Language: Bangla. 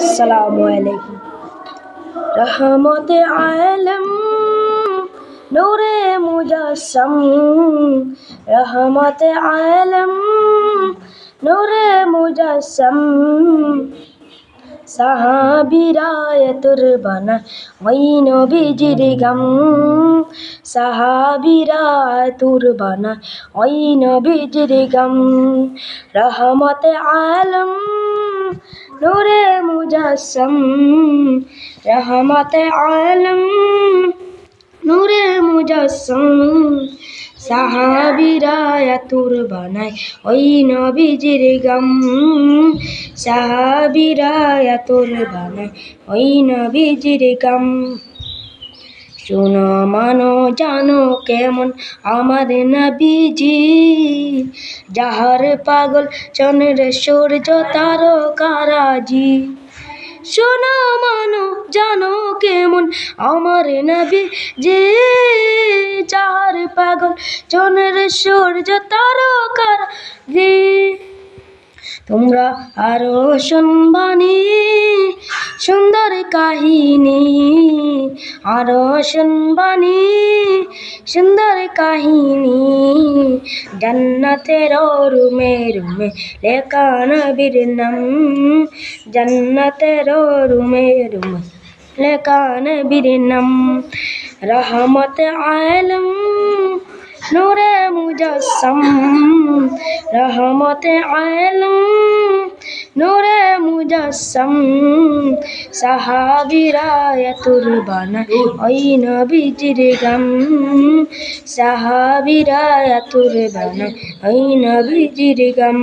আসসালামু আলাইকুম। রহমতে আলম নূরে মুজাসসাম, রহমতে আলম নূরে মুজাসসাম। সাহাবীরা তোর বানা ওই নবীজির গাম, সাহাবীরা তোর বানা ওই নবীজির গাম। রহমতে আলম নূরে মুজাসসাম, রহমতে আলম নূরে মুজাসসাম। সাহাবীরা তোর বানায় ওই নবীজির গাম, সাহাবীরা তোর বানায় ওই নবীজির গাম। শোনো মানো জানো কেমন আমার নবীজি, যাহার পাগল চন্দ্র সূর্য তারকারাজি। শোনো মানো জানো কেমন আমার নবীজি, যাহার পাগল চন্দ্র সূর্য তারকারাজি। তোমরা আরো শুনবানি সুন্দর কাহিনী, আরো শুনবানি সুন্দর কাহিনী। জান্নাতের রুমে রুমে লেখা নবীর নাম, জান্নাতের রুমে রুমে লেখা নবীর নাম। রহমতে আলম নূরে মুজাসসাম, রহমতে আলম নূরে মুজাসসাম। সাহাবীরা তোর বানায় ওই নবীজির গাম, সাহাবীরা তোর বানায় ওই নবীজির গাম।